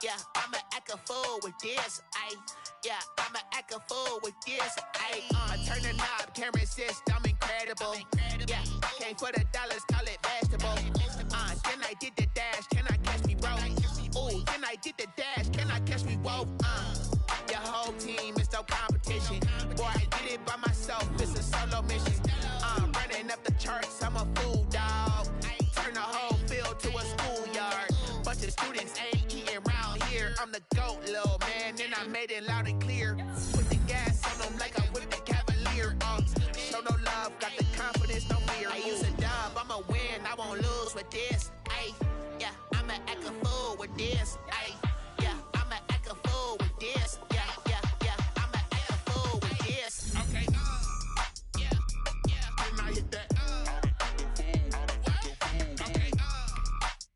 Yeah, I'ma act a fool with this. Yeah, I'ma act a fool with this. I turn the knob, camera assist, I'm incredible. Yeah, came for the dollars, call it vegetable. Then I did the dash, can I catch me, bro? Ooh, then I did the dash, can I catch me, whoa? Your whole team is no competition. Boy, I did it by myself, it's a solo mission. Running up the charts, I'm a fool, dog. Turn the whole field to a schoolyard. Bunch of students ain't eating round here. I'm the GOAT, little man, and I made it loud and clear. Put the gas on them like I'm with the Cavalier. Show no love, got the confidence, no fear. I use a dub, I'ma win, I won't lose with this. Yeah, I'ma act a fool with this. Yeah, I'ma act a fool with this. Yeah, I'ma act a fool with this. Okay, yeah, and I hit that. Okay,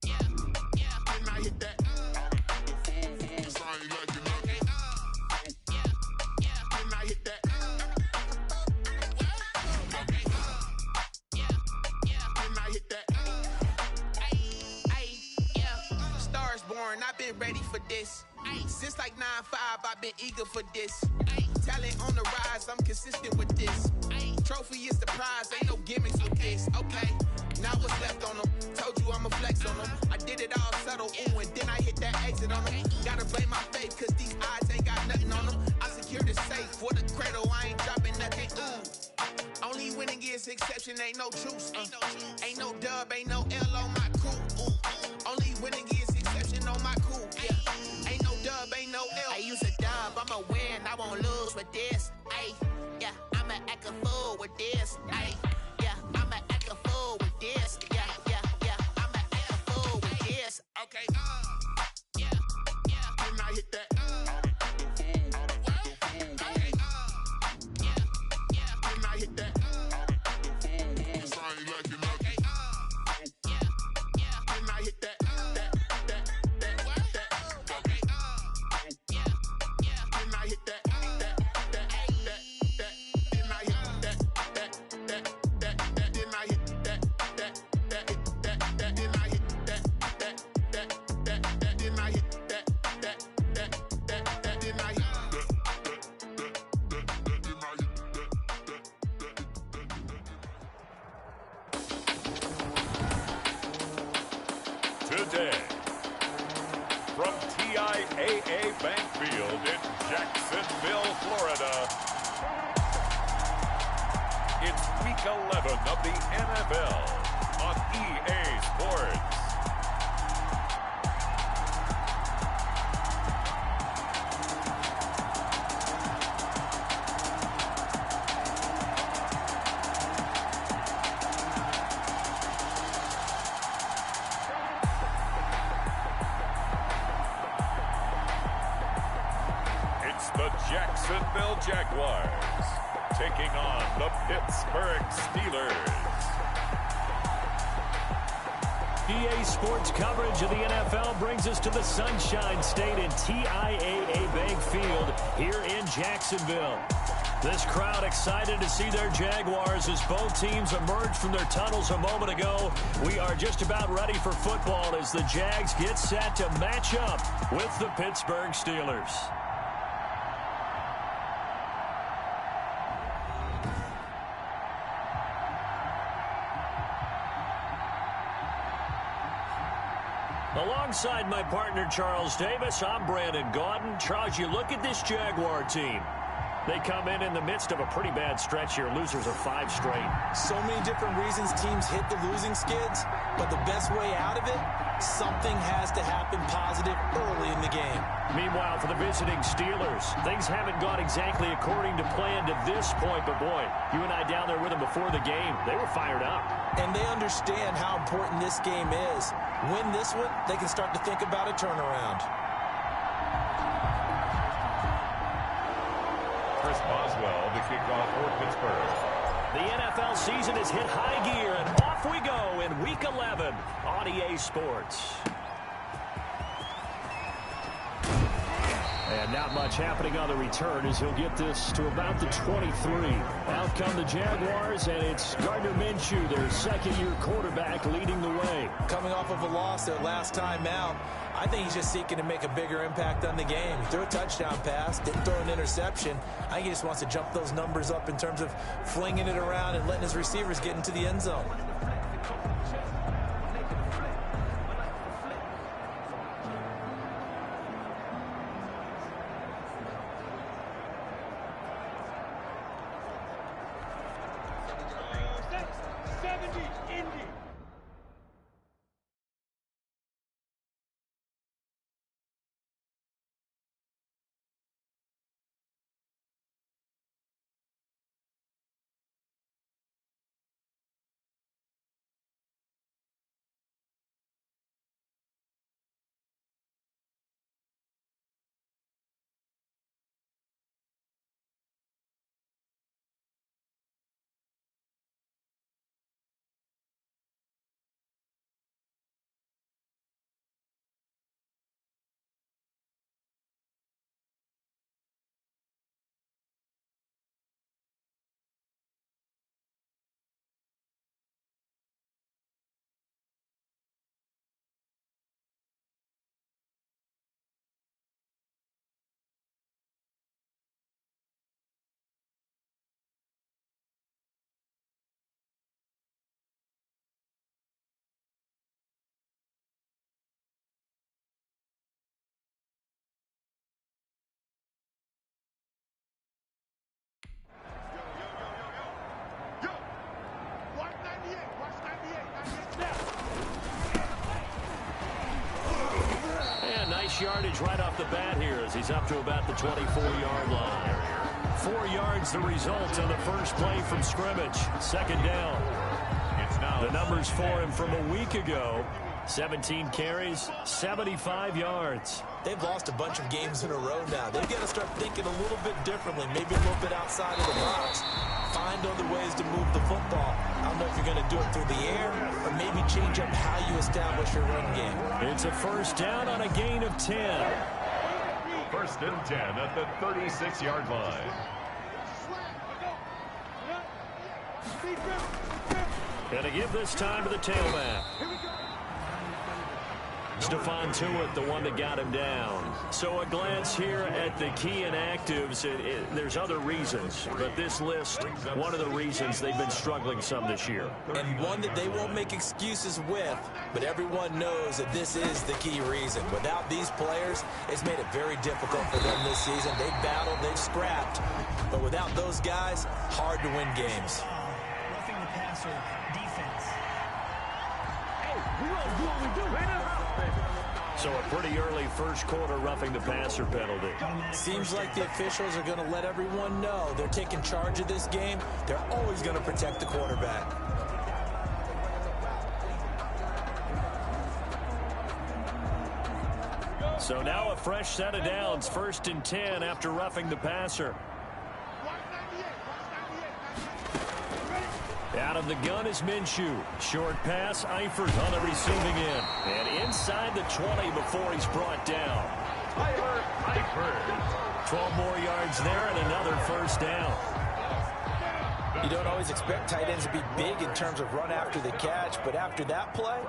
yeah, and I hit that. I've been ready for this. Since like 9-5, I've been eager for this. Talent on the rise, I'm consistent with this. Trophy is the prize, ain't no gimmicks with this. Okay, now what's left on them? Told you I'ma flex on them. I did it all subtle, ooh, and then I hit that exit on them. Gotta blame my faith, cause these odds ain't got nothing on them. I secured the safe for the cradle, I ain't dropping nothing, ooh. Only winning is exception, ain't no truce. Ain't no dub, ain't no L on my crew. Only winning is exception on my crew. Yeah, ain't no dub, ain't no L. I use a dub, I'ma win, I won't lose with this. Yeah, I'ma act a fool with this. Yeah, I'ma act a fool with this. Yeah, I'ma act a fool with this. Okay, yeah, and I hit that. Okay, yeah, and I hit that. Today, from TIAA Bank Field in Jacksonville, Florida, it's Week 11 of the NFL on EA Sports. The Jacksonville Jaguars taking on the Pittsburgh Steelers. EA Sports coverage of the NFL brings us to the Sunshine State in TIAA Bank Field here in Jacksonville. This crowd excited to see their Jaguars as both teams emerged from their tunnels a moment ago. We are just about ready for football as the Jags get set to match up with the Pittsburgh Steelers. Alongside my partner, Charles Davis, I'm Brandon Gaudin. Charles, you look at this Jaguar team. They come in the midst of a pretty bad stretch here. Losers of 5 straight. So many different reasons teams hit the losing skids, but the best way out of it, something has to happen positive early in the game. Meanwhile, for the visiting Steelers, things haven't gone exactly according to plan to this point, but boy, you and I down there with them before the game, they were fired up. And they understand how important this game is. Win this one, they can start to think about a turnaround. Chris Boswell, the kickoff for Pittsburgh. The NFL season has hit high gear, and off we go in Week 11 on EA Sports. And not much happening on the return as he'll get this to about the 23. Out come the Jaguars, and it's Gardner Minshew, their second-year quarterback, leading the way. Coming off of a loss their last time out, I think he's just seeking to make a bigger impact on the game. He threw a touchdown pass, didn't throw an interception. I think he just wants to jump those numbers up in terms of flinging it around and letting his receivers get into the end zone. Yardage right off the bat here as he's up to about the 24-yard line. 4 yards the result on the first play from scrimmage. Second down. It's now the numbers for him from a week ago. 17 carries, 75 yards. They've lost a bunch of games in a row now. They've got to start thinking a little bit differently, maybe a little bit outside of the box. Find other ways to move the football. I don't know if you're going to do it through the air or maybe change up how you establish your run game. It's a first down on a gain of 10. First and 10 at the 36-yard line. Gonna give this time to the tailback. Stephon Tuitt, the one that got him down. So a glance here at the key inactives. There's other reasons, but this list, one of the reasons they've been struggling some this year. And one that they won't make excuses with, but everyone knows that this is the key reason. Without these players, it's made it very difficult for them this season. They've battled, they've scrapped, but without those guys, hard to win games. Roughing the passer defense. Hey, we gonna do what we do, right? So a pretty early first quarter roughing the passer penalty. Seems like the officials are going to let everyone know they're taking charge of this game. They're always going to protect the quarterback. So now a fresh set of downs, first and 10 after roughing the passer. Out of the gun is Minshew. Short pass, Eifert on the receiving end. And inside the 20 before he's brought down. Eifert. 12 more yards there and another first down. You don't always expect tight ends to be big in terms of run after the catch, but after that play,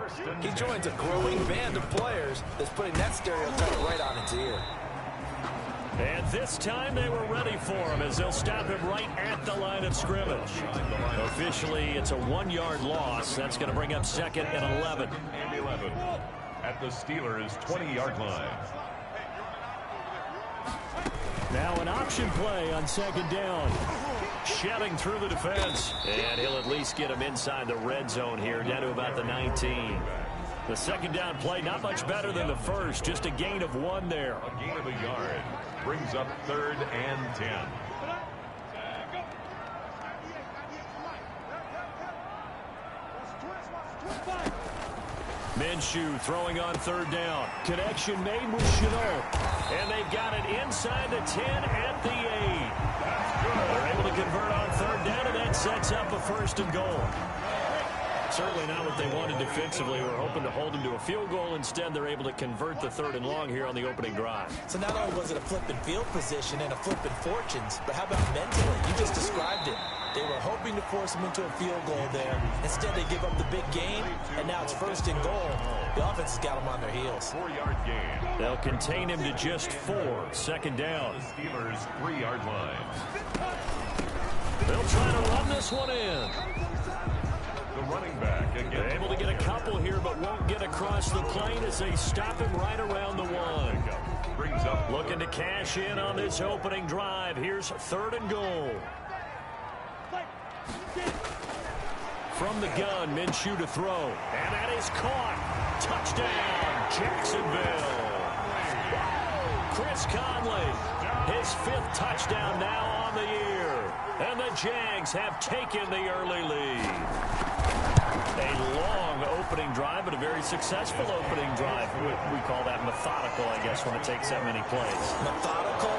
he joins a growing band of players that's putting that stereotype right on its ear. And this time they were ready for him as they'll stop him right at the line of scrimmage. Officially, it's a 1-yard loss. That's going to bring up second and 11. At the Steelers' 20-yard line. Now an option play on second down. Shelling through the defense. And he'll at least get him inside the red zone here, down to about the 19. The second down play, not much better than the first. Just a gain of 1 there. A gain of a yard. Brings up 3rd and 10. Minshew throwing on 3rd down. Connection made with Chenault. And they've got it inside the 10 at the 8. They're able to convert on 3rd down, and that sets up a 1st and goal. Certainly not what they wanted defensively. We're hoping to hold them to a field goal. Instead, they're able to convert the 3rd and long here on the opening drive. So not only was it a flipping field position and a flipping fortunes, but how about mentally? You just described it. They were hoping to force them into a field goal there. Instead, they give up the big gain, and now it's 1st and goal. The offense has got them on their heels. 4-yard gain. They'll contain him to just 4. 2nd down. Steelers 3-yard line. They'll try to run this one in. The running back again. They're able to get a couple here, but won't get across the plane as they stop him right around the 1. Brings up Looking to cash in on this opening drive. Here's 3rd and goal. From the gun, Minshew to throw. And that is caught. Touchdown, Jacksonville. Chris Conley, his 5th touchdown now on the year. And the Jags have taken the early lead. A long opening drive, but a very successful opening drive. We call that methodical, I guess, when it takes that many plays. Methodical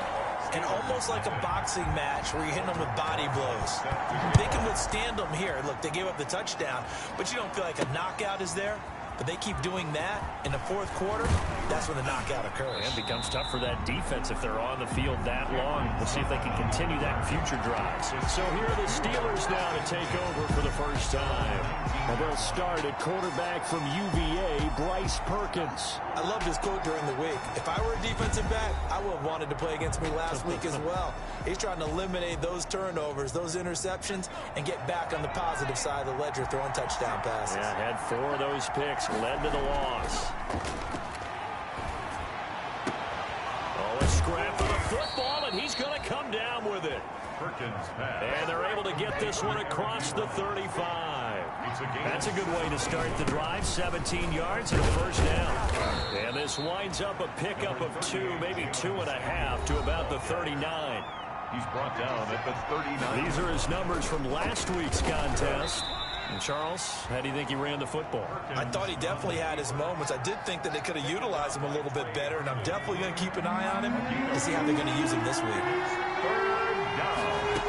and almost like a boxing match where you're hitting them with body blows. They can withstand them here. Look, they gave up the touchdown, but you don't feel like a knockout is there. But they keep doing that in the 4th quarter. That's when the knockout occurs. And it becomes tough for that defense if they're on the field that long. We'll see if they can continue that in future drives. So here are the Steelers now to take over for the first time. And they'll start at quarterback from UVA, Bryce Perkins. I loved his quote during the week. If I were a defensive back, I would have wanted to play against me last week as well. He's trying to eliminate those turnovers, those interceptions, and get back on the positive side of the ledger throwing touchdown passes. Yeah, had 4 of those picks, led to the loss. Oh, a scrap for the football, and he's going to come down with it. Perkins pass. And they're able to get this one across the 35. That's a good way to start the drive. 17 yards and a 1st down. And this winds up a pickup of 2, maybe 2.5 to about the 39. He's brought down at the 39. These are his numbers from last week's contest. And Charles, how do you think he ran the football? I thought he definitely had his moments. I did think that they could have utilized him a little bit better, and I'm definitely going to keep an eye on him to see how they're going to use him this week. 3rd down.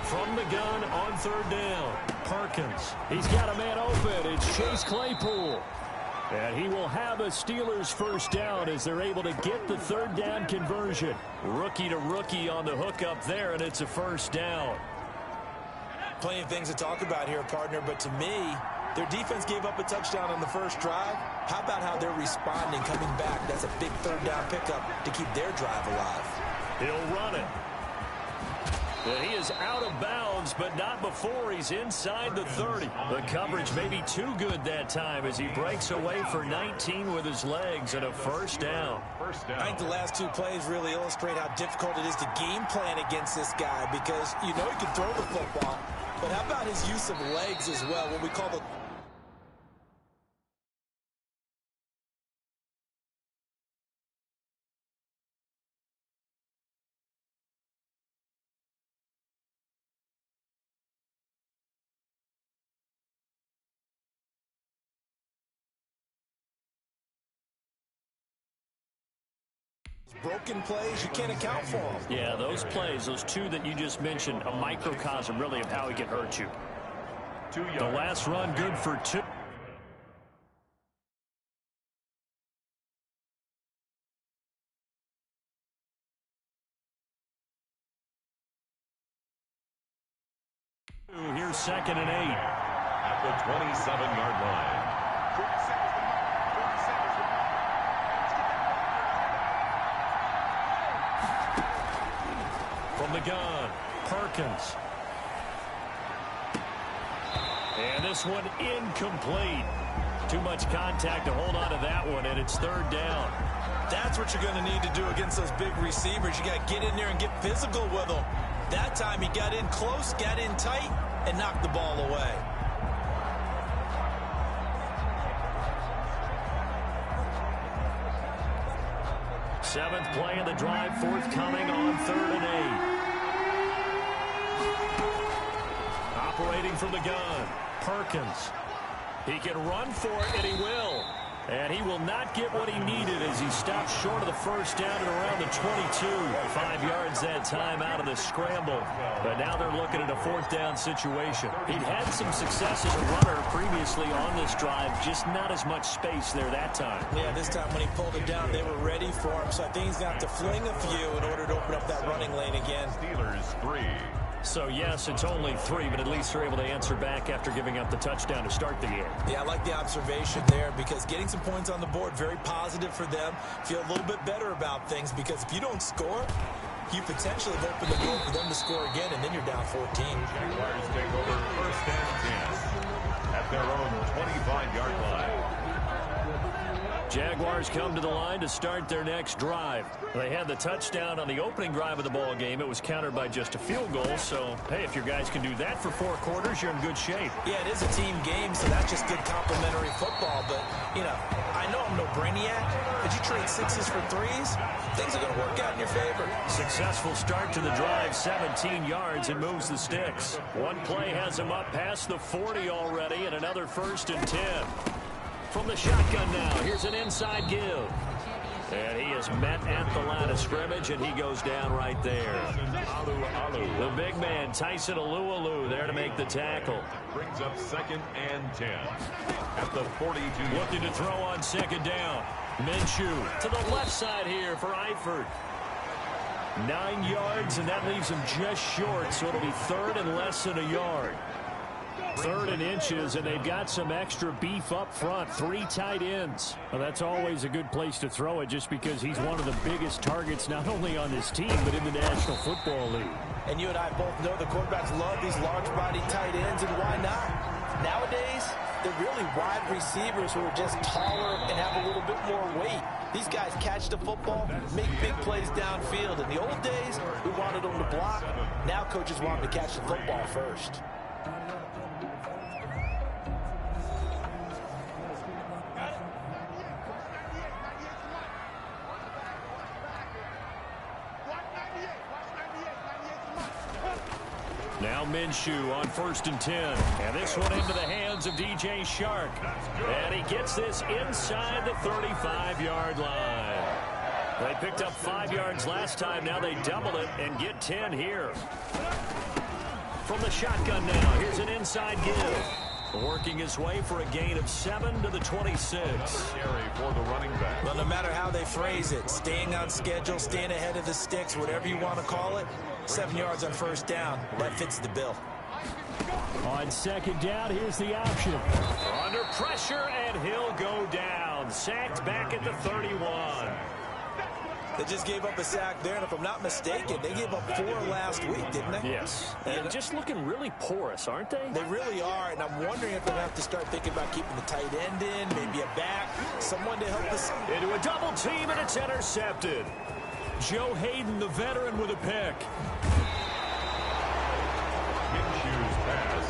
From the gun on 3rd down, Perkins. He's got a man open. It's Chase Claypool. And he will have a Steelers 1st down as they're able to get the 3rd down conversion. Rookie to rookie on the hookup there, and it's a 1st down. Plenty of things to talk about here, partner, but to me, their defense gave up a touchdown on the 1st drive. How about how they're responding, coming back? That's a big 3rd down pickup to keep their drive alive. He'll run it. And he is out of bounds, but not before he's inside the 30. The coverage may be too good that time as he breaks away for 19 with his legs and a 1st down. I think the last 2 plays really illustrate how difficult it is to game plan against this guy because you know he can throw the football, but how about his use of legs as well, what we call the... broken plays, you can't account for them. Yeah, those plays, those 2 that you just mentioned, a microcosm really of how he can hurt you. 2 yards. The last run good for 2. Here's 2nd and 8. At the 27-yard line. From the gun, Perkins. And this one incomplete. Too much contact to hold on to that one, and it's 3rd down. That's what you're going to need to do against those big receivers. You got to get in there and get physical with them. That time he got in close, got in tight, and knocked the ball away. Seventh play of the drive, forthcoming on 3rd and 8. Operating from the gun, Perkins. He can run for it, and he will. And he will not get what he needed as he stopped short of the first down at around the 22. 5 yards that time out of the scramble. But now they're looking at a fourth down situation. He'd had some success as a runner previously on this drive, just not as much space there that time. Yeah, this time when he pulled it down, they were ready for him. So I think he's going to have to fling a few in order to open up that running lane again. Steelers 3. So, yes, it's only 3, but at least they're able to answer back after giving up the touchdown to start the game. Yeah, I like the observation there because getting some points on the board, very positive for them. Feel a little bit better about things because if you don't score, you potentially have opened the door for them to score again, and then you're down 14. Jaguars take over first and 10 at their own 25-yard line. Jaguars come to the line to start their next drive. They had the touchdown on the opening drive of the ball game. It was countered by just a field goal. So, hey, if your guys can do that for 4 quarters, you're in good shape. Yeah, it is a team game, so that's just good complementary football. But, you know, I know I'm no brainiac, but you trade 6s for 3s, things are going to work out in your favor. Successful start to the drive, 17 yards, and moves the sticks. One play has him up past the 40 already, and another 1st and 10. From the shotgun now, here's an inside give. And he is met at the line of scrimmage, and he goes down right there. The big man, Tyson Alualu, there to make the tackle. Brings up 2nd and 10 at the 42. Looking to throw on 2nd down. Minshew to the left side here for Eifert. 9 yards, and that leaves him just short, so it'll be 3rd and less than a yard. 3rd and inches, and they've got some extra beef up front. 3 tight ends. Well, that's always a good place to throw it just because he's one of the biggest targets not only on this team but in the National Football League. And you and I both know the quarterbacks love these large-body tight ends, and why not? Nowadays, they're really wide receivers who are just taller and have a little bit more weight. These guys catch the football, make big plays downfield. In the old days, we wanted them to block. Now coaches want them to catch the football first. Now Minshew on 1st and 10. And this one into the hands of DJ Shark. And he gets this inside the 35-yard line. They picked up 5 yards last time. Now they double it and get 10 here. From the shotgun now, here's an inside give. Working his way for a gain of 7 to the 26. Carry for the running back. Well, no matter how they phrase it, staying on schedule, staying ahead of the sticks, whatever you want to call it, 7 yards on 1st down, that fits the bill. On 2nd down, here's the option. Under pressure, and he'll go down. Sacked back at the 31. They just gave up a sack there, and if I'm not mistaken, they gave up 4 last week, didn't they? Yes. And just looking really porous, aren't they? They really are, and I'm wondering if they're going to have to start thinking about keeping the tight end in, maybe a back, someone to help us. Into a double team, and it's intercepted. Joe Hayden, the veteran, with a pick. Minshew's pass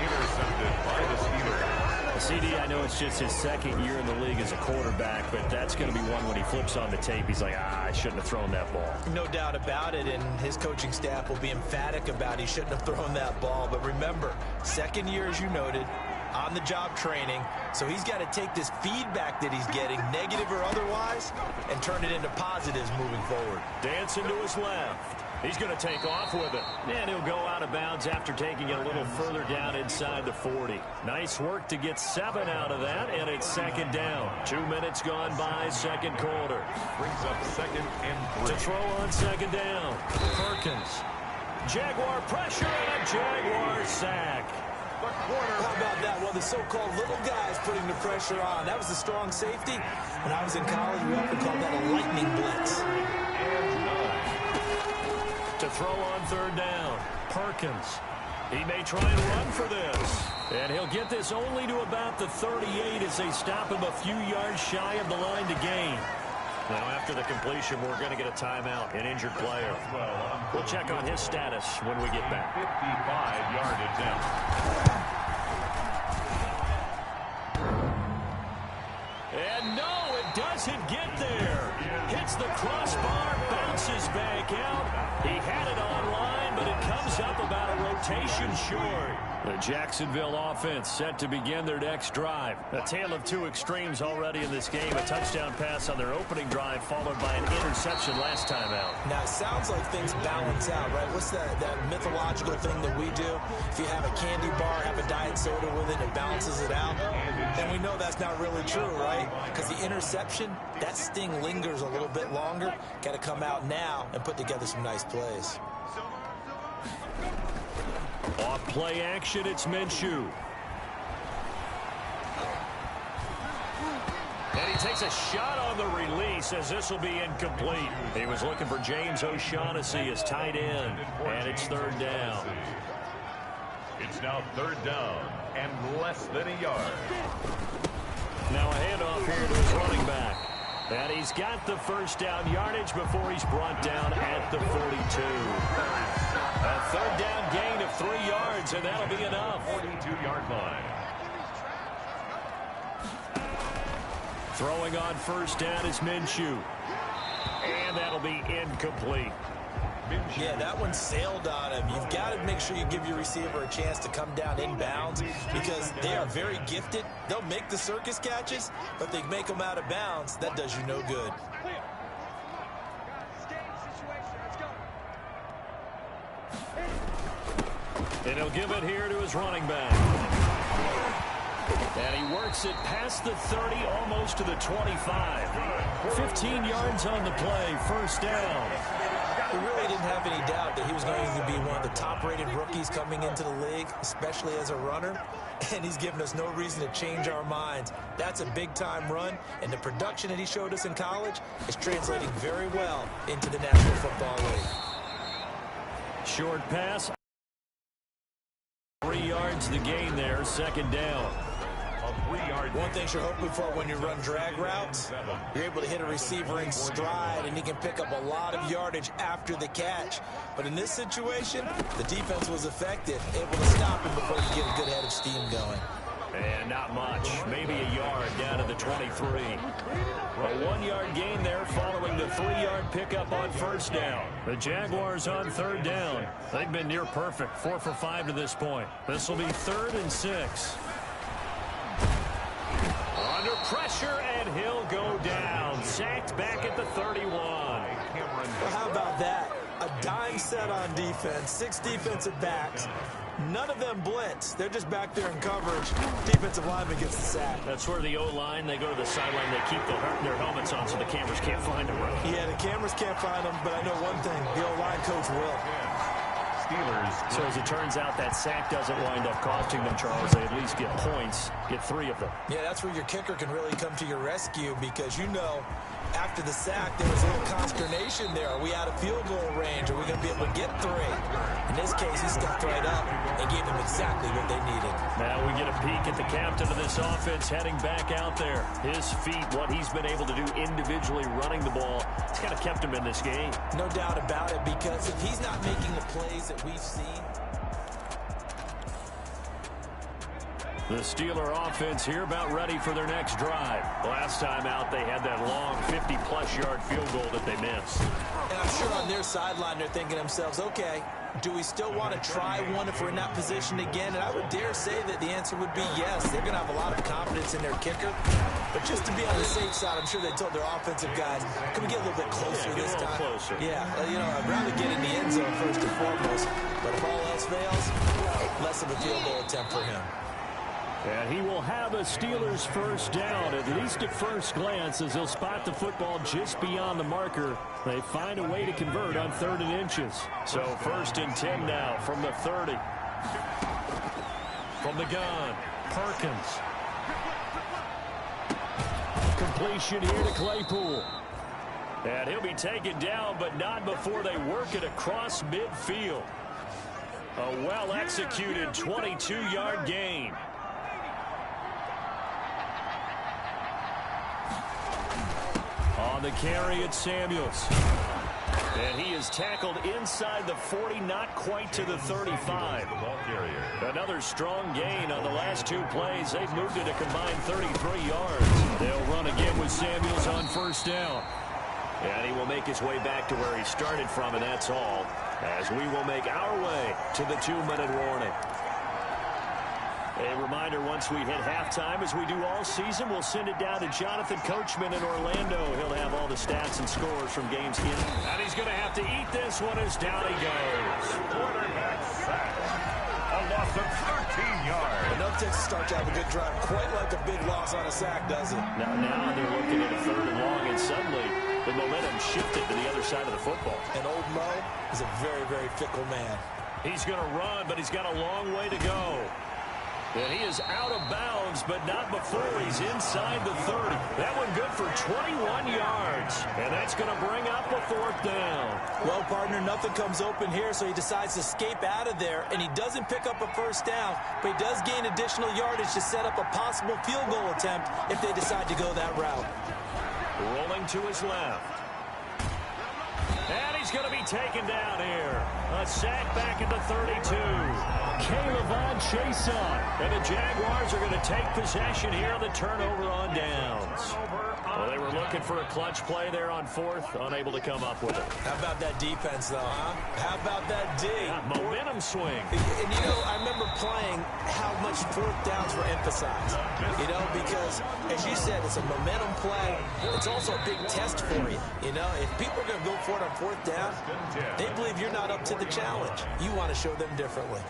intercepted by the Steelers. CD, I know it's just his 2nd year in the league as a quarterback, but that's going to be one when he flips on the tape. He's like, I shouldn't have thrown that ball. No doubt about it, and his coaching staff will be emphatic about he shouldn't have thrown that ball. But remember, 2nd year, as you noted, on-the-job training, so he's got to take this feedback that he's getting, negative or otherwise, and turn it into positives moving forward. Dancing to his left. He's going to take off with it. And he'll go out of bounds after taking it a little further down inside the 40. Nice work to get 7 out of that, and it's 2nd down. 2 minutes gone by, 2nd quarter. Brings up 2nd and 3. To throw on 2nd down. Perkins. Jaguar pressure and a Jaguar sack. How about that? Well, the so-called little guys putting the pressure on. That was the strong safety. When I was in college, we often called that a lightning blitz. To throw on 3rd down, Perkins. He may try and run for this. And he'll get this only to about the 38 as they stop him a few yards shy of the line to gain. Now, after the completion, we're going to get a timeout, an injured player. We'll check on his status when we get back. 55-yard attempt. And no, it doesn't get there. Hits the crossbar, bounces back out. He had it online, but it comes up about a convertation short. The Jacksonville offense set to begin their next drive. A tale of two extremes already in this game. A touchdown pass on their opening drive followed by an interception last time out. Now, it sounds like things balance out, right? What's that mythological thing that we do? If you have a candy bar, have a diet soda with it, it balances it out. And we know that's not really true, right? Because the interception, that sting lingers a little bit longer. Got to come out now and put together some nice plays. Off play action, it's Minshew. And he takes a shot on the release as this will be incomplete. He was looking for James O'Shaughnessy as tight end, and it's third down. It's now third down and less than a yard. Now a handoff here to his running back. And he's got the first down yardage before he's brought down at the 42. A third down gain of 3 yards, and that'll be enough. 42-yard line. Throwing on first down is Minshew. And that'll be incomplete. Yeah, that one sailed on him. You've got to make sure you give your receiver a chance to come down inbounds because they are very gifted. They'll make the circus catches, but they make them out of bounds. That does you no good. And he'll give it here to his running back. And he works it past the 30, almost to the 25. 15 yards on the play, first down. We really didn't have any doubt that he was going to be one of the top-rated rookies coming into the league, especially as a runner. And he's given us no reason to change our minds. That's a big-time run, and the production that he showed us in college is translating very well into the National Football League. Short pass. 3 yards the gain there, second down. One thing you're hoping for when you run drag routes, you're able to hit a receiver in stride, and he can pick up a lot of yardage after the catch. But in this situation, the defense was effective, able to stop him before you get a good head of steam going. And not much, maybe a yard down to the 23. A 1 yard gain there following the 3 yard pickup on first down. The Jaguars on third down. They've been near perfect, 4 for 5 to this point. This will be 3rd and 6. Under pressure, and he'll go down. Sacked back at the 31. Well, how about that? A dime set on defense, 6 defensive backs. None of them blitz. They're just back there in coverage. Defensive lineman gets the sack. That's where the O-line, they go to the sideline, they keep their helmets on so the cameras can't find them. Right? Yeah, the cameras can't find them, but I know one thing. The O-line coach will. So as it turns out, that sack doesn't wind up costing them, Charles. They at least get points, get 3 of them. Yeah, that's where your kicker can really come to your rescue because, you know, after the sack, there was a little consternation there. Are we out of field goal range? Are we going to be able to get 3? In this case, he stepped right up and gave them exactly what they needed. Now we get a peek at the captain of this offense heading back out there. His feet, what he's been able to do individually running the ball, it's kind of kept him in this game. No doubt about it, because if he's not making the plays that we've seen. The Steeler offense here about ready for their next drive. Last time out, they had that long 50-plus yard field goal that they missed. And I'm sure on their sideline they're thinking to themselves, okay, do we still want to try one if we're in that position again? And I would dare say that the answer would be yes. They're going to have a lot of confidence in their kicker. But just to be on the safe side, I'm sure they told their offensive guys, can we get a little bit closer this time? Closer. Yeah, you know, I'd rather get in the end zone first and foremost. But if all else fails, less of a field goal attempt for him. And he will have a Steelers first down, at least at first glance, as he'll spot the football just beyond the marker. They find a way to convert on 3rd and inches. So 1st and 10 now from the 30. From the gun, Perkins. Completion here to Claypool. And he'll be taken down, but not before they work it across midfield. A well-executed 22-yard gain. On the carry, it's Samuels. And he is tackled inside the 40, not quite to the 35. Another strong gain on the last 2 plays. They've moved it a combined 33 yards. They'll run again with Samuels on first down. And he will make his way back to where he started from, and that's all, as we will make our way to the 2-minute warning. A reminder, once we hit halftime, as we do all season, we'll send it down to Jonathan Coachman in Orlando. He'll have all the stats and scores from games in. And he's going to have to eat this one as down he goes. Quarterback sack. A loss of 13 yards. Enough to start to have a good drive. Quite like a big loss on a sack, does it? Now they're looking at a 3rd and long, and suddenly the momentum shifted to the other side of the football. And old Mo is a very, very fickle man. He's going to run, but he's got a long way to go. And he is out of bounds, but not before he's inside the 30. That one good for 21 yards. And that's going to bring up a 4th down. Well, partner, nothing comes open here, so he decides to escape out of there. And he doesn't pick up a 1st down, but he does gain additional yardage to set up a possible field goal attempt if they decide to go that route. Rolling to his left. And he's going to be taken down here. A sack back at the 32. Caleb Chason. And the Jaguars are going to take possession here on the turnover on downs. Well, they were looking for a clutch play there on 4th, unable to come up with it. How about that defense, though, huh? How about that D? Momentum swing. And, you know, I remember playing how much 4th downs were emphasized. You know, because, as you said, it's a momentum play. It's also a big test for you. You know, if people are going to go for it on 4th down, they believe you're not up to the challenge. You want to show them differently.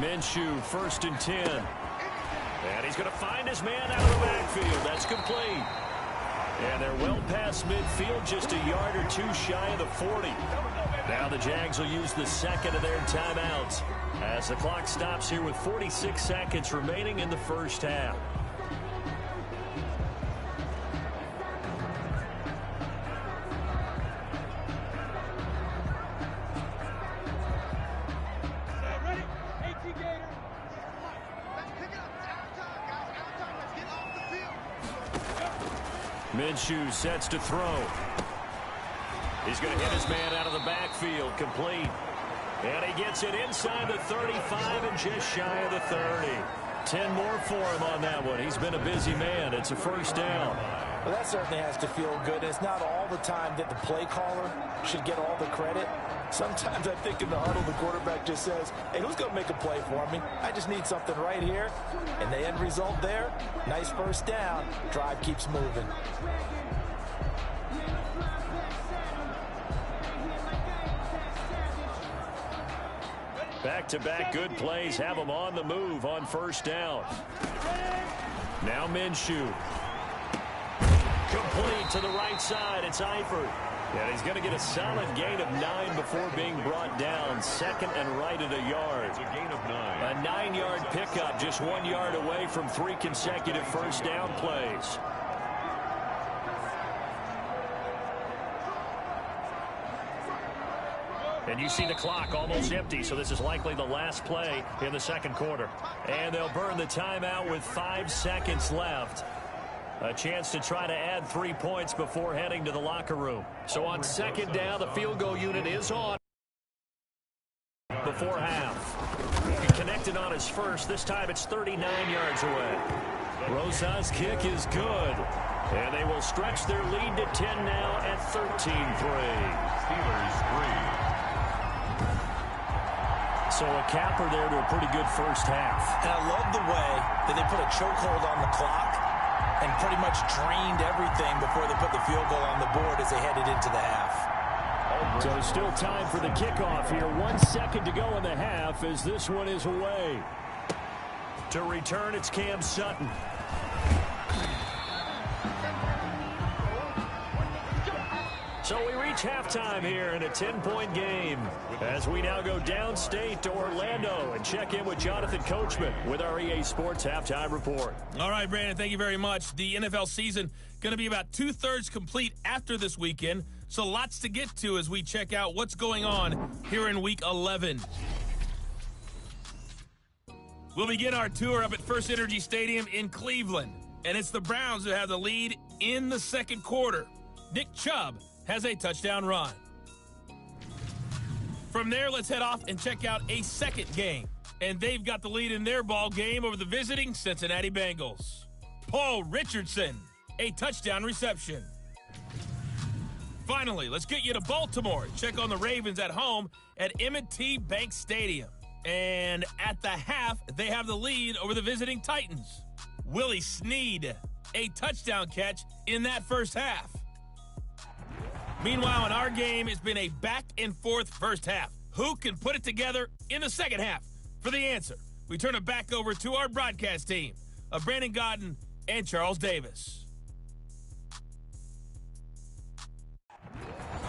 Minshew, 1st and 10. And he's going to find his man out of the backfield. That's complete. And they're well past midfield, just a yard or two shy of the 40. Now the Jags will use the second of their timeouts as the clock stops here with 46 seconds remaining in the first half. Minshew sets to throw. He's going to hit his man out of the backfield, complete. And he gets it inside the 35 and just shy of the 30. 10 more for him on that one. He's been a busy man. It's a first down. Well, that certainly has to feel good. It's not all the time that the play caller should get all the credit. Sometimes I think in the huddle, the quarterback just says, hey, who's going to make a play for me? I just need something right here. And the end result there, nice first down. Drive keeps moving. Back-to-back good plays have him on the move on first down. Now Minshew. Complete to the right side. It's Eifert. And he's going to get a solid gain of 9 before being brought down. Second and right at a yard. It's a gain of 9. A 9-yard pickup, just 1 yard away from 3 consecutive first down plays. And you see the clock almost empty, so this is likely the last play in the second quarter. And they'll burn the timeout with 5 seconds left. A chance to try to add 3 points before heading to the locker room. So on second down, the field goal unit is on before half. He connected on his first. This time it's 39 yards away. Rosa's kick is good. And they will stretch their lead to 10 now at 13-3. Steelers 3. So a capper there to a pretty good first half. And I love the way that they put a chokehold on the clock and pretty much drained everything before they put the field goal on the board as they headed into the half. So still time for the kickoff here. 1 second to go in the half as this one is away. To return, it's Cam Sutton. So we reach halftime here in a 10-point game as we now go downstate to Orlando and check in with Jonathan Coachman with our EA Sports Halftime Report. All right, Brandon, thank you very much. The NFL season going to be about 2/3 complete after this weekend, so lots to get to as we check out what's going on here in Week 11. We'll begin our tour up at First Energy Stadium in Cleveland, and it's the Browns who have the lead in the second quarter. Nick Chubb has a touchdown run. From there, let's head off and check out a second game. And they've got the lead in their ball game over the visiting Cincinnati Bengals. Paul Richardson, a touchdown reception. Finally, let's get you to Baltimore and check on the Ravens at home at M&T Bank Stadium. And at the half, they have the lead over the visiting Titans. Willie Snead, a touchdown catch in that first half. Meanwhile, in our game, it's been a back-and-forth first half. Who can put it together in the second half? For the answer, we turn it back over to our broadcast team of Brandon Godden and Charles Davis.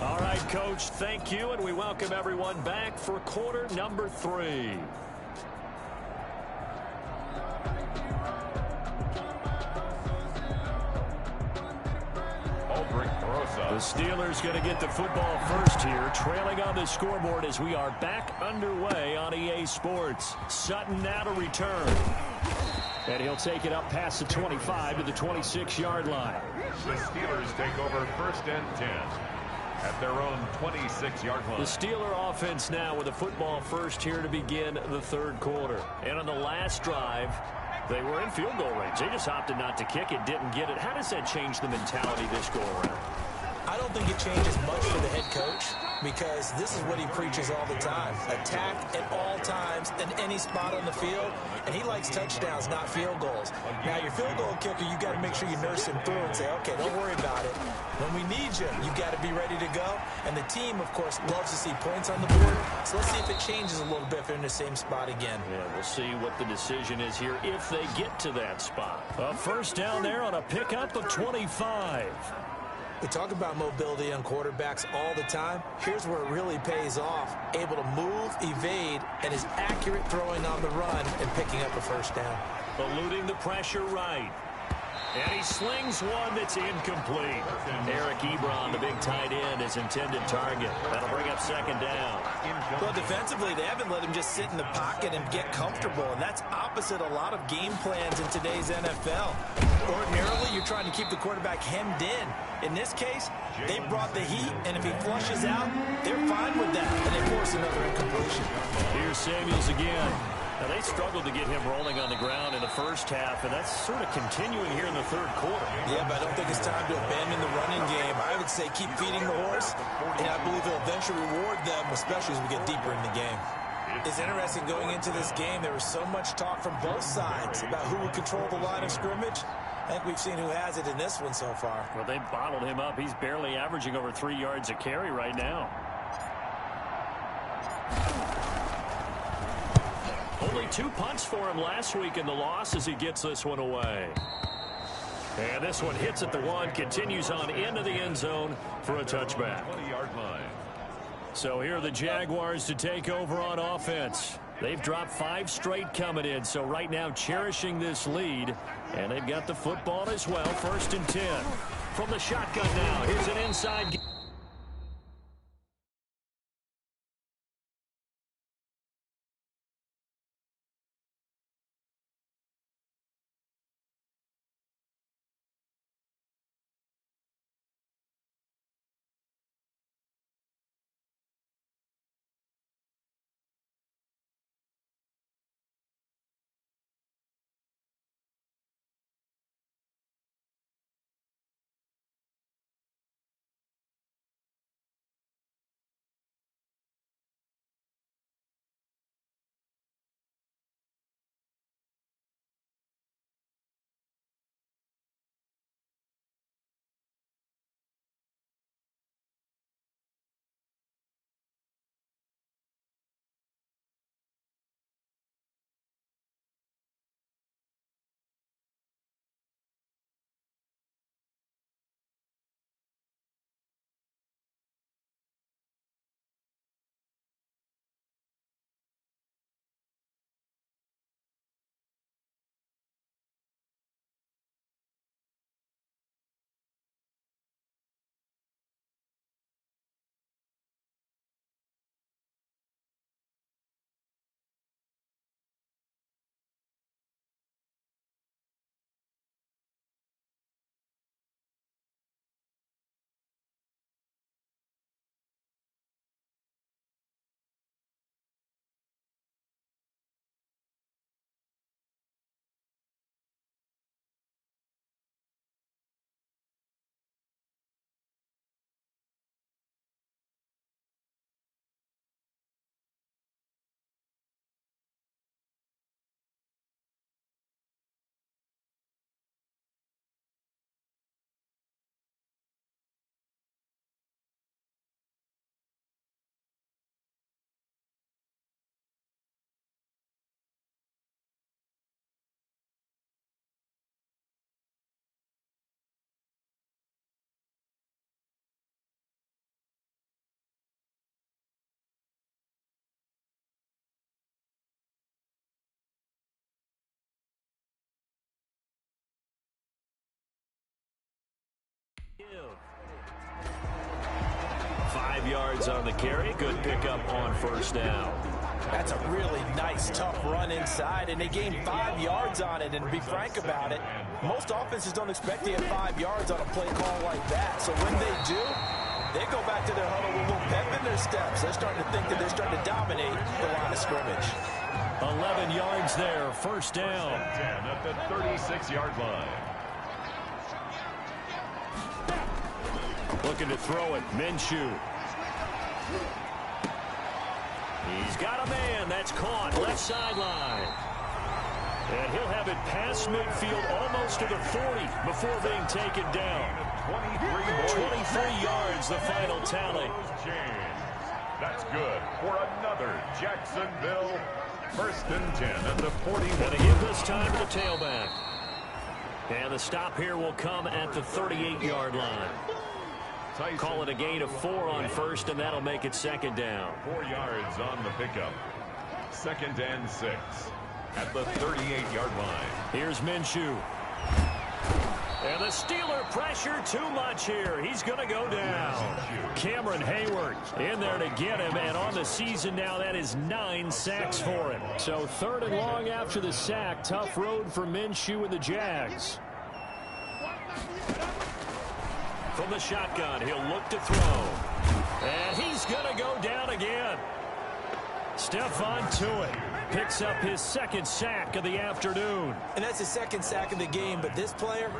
All right, Coach, thank you, and we welcome everyone back for quarter number 3. The Steelers going to get the football first here, trailing on the scoreboard as we are back underway on EA Sports. Sutton now to return. And he'll take it up past the 25 to the 26-yard line. The Steelers take over 1st and 10 at their own 26-yard line. The Steeler offense now with the football first here to begin the third quarter. And on the last drive, they were in field goal range. They just opted not to kick it, didn't get it. How does that change the mentality this go around? I don't think it changes much for the head coach. because this is what he preaches all the time. Attack at all times in any spot on the field, and he likes touchdowns, not field goals. Now, your field goal kicker, you got to make sure you nurse him through and say, okay, don't worry about it. When we need you, you got to be ready to go. And the team, of course, loves to see points on the board. So let's see if it changes a little bit if they're in the same spot again. Yeah, we'll see what the decision is here if they get to that spot. A first down there on a pickup of 25. We talk about mobility on quarterbacks all the time. Here's where it really pays off. Able to move, evade, and is accurate throwing on the run and picking up a first down. Eluding the pressure right. And he slings one that's incomplete. Eric Ebron, the big tight end, his intended target. That'll bring up second down. Well, defensively, they haven't let him just sit in the pocket and get comfortable, and that's opposite a lot of game plans in today's NFL. Ordinarily, you're trying to keep the quarterback hemmed in. In this case, they brought the heat, and if he flushes out, they're fine with that, and they force another incompletion. Here's Samuels again. Now, they struggled to get him rolling on the ground in the first half, and that's sort of continuing here in the third quarter. Yeah, but I don't think it's time to abandon the running game. I would say keep feeding the horse, and I believe it'll eventually reward them, especially as we get deeper in the game. It's interesting going into this game. There was so much talk from both sides about who would control the line of scrimmage. I think we've seen who has it in this one so far. Well, they bottled him up. He's barely averaging over 3 yards a carry right now. Only 2 punts for him last week in the loss as he gets this one away. And this one hits at the 1, continues on into the end zone for a touchback. 20-yard line. So here are the Jaguars to take over on offense. They've dropped 5 straight coming in, so right now cherishing this lead. And they've got the football as well, 1st and 10. From the shotgun now, here's an inside. Five yards on the carry. Good pickup on first down. That's a really nice, tough run inside, and they gained 5 yards on it. And to be frank about it, most offenses don't expect to get 5 yards on a play call like that. So when they do, they go back to their huddle with a little pep in their steps. They're starting to think that they're starting to dominate the line of scrimmage. 11 yards there, first down. 10 at the 36-yard line. Looking to throw it, Minshew. He's got a man. That's caught. Left sideline. And he'll have it past midfield almost to the 40 before being taken down. 23 yards, the final tally. That's good for another Jacksonville 1st and 10 at the 41. And to give this time to the tailback. And the stop here will come at the 38-yard line. Call it a gain of 4 on first, and that'll make it 2nd down. 4 yards on the pickup. 2nd and 6 at the 38-yard line. Here's Minshew. And the Steeler pressure too much here. He's going to go down. Cameron Hayward in there to get him, and on the season now, that is 9 sacks for him. So 3rd and long after the sack. Tough road for Minshew and the Jags. From the shotgun, he'll look to throw. And he's going to go down again. Stephon Tuitt picks up his 2nd sack of the afternoon. And that's his 2nd sack of the game, but this player,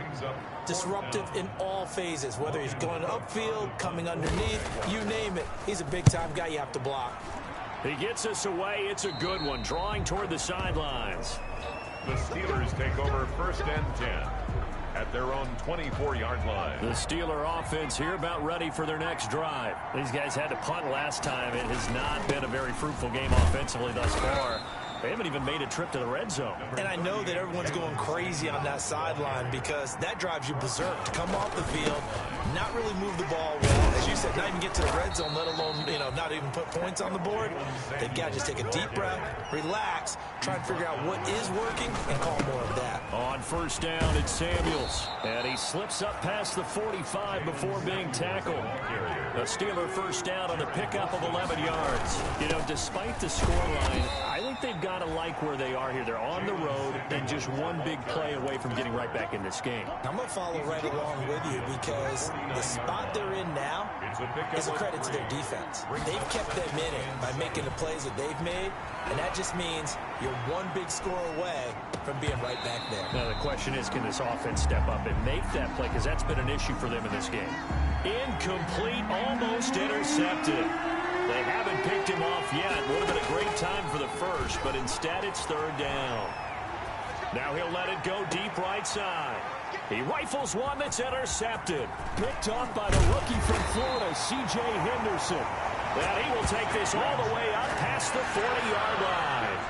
disruptive in all phases, whether he's going upfield, coming underneath, you name it. He's a big-time guy you have to block. He gets us away. It's a good one, drawing toward the sidelines. The Steelers take over 1st and 10 at their own 24-yard line. The Steeler offense here about ready for their next drive. These guys had to punt last time. It has not been a very fruitful game offensively thus far. They haven't even made a trip to the red zone. And I know that everyone's going crazy on that sideline because that drives you berserk to come off the field, not really move the ball well. As you said, not even get to the red zone, let alone, not even put points on the board. They've got to just take a deep breath, relax, try and figure out what is working, and call more of that. On 1st down, it's Samuels. And he slips up past the 45 before being tackled. A Steeler 1st down on the pickup of 11 yards. Despite the scoreline, I think they've got to like where they are here. They're on the road and just one big play away from getting right back in this game. I'm going to follow right along with you because the spot they're in now is a credit to their defense. They've kept them in it by making the plays that they've made, and that just means you're one big score away from being right back there. Now the question is, can this offense step up and make that play? Because that's been an issue for them in this game. Incomplete, almost intercepted. They haven't picked him off yet. Would have been a great time for the first, but instead it's 3rd down. Now he'll let it go deep right side. He rifles one that's intercepted. Picked off by the rookie from Florida, C.J. Henderson. And he will take this all the way up past the 40-yard line.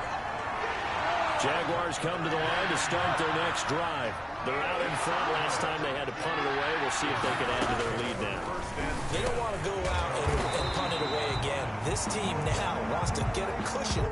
Jaguars come to the line to start their next drive. They're out in front. Last time they had to punt it away. We'll see if they can add to their lead now. They don't want to go out and punt it away again. This team now wants to get a cushion.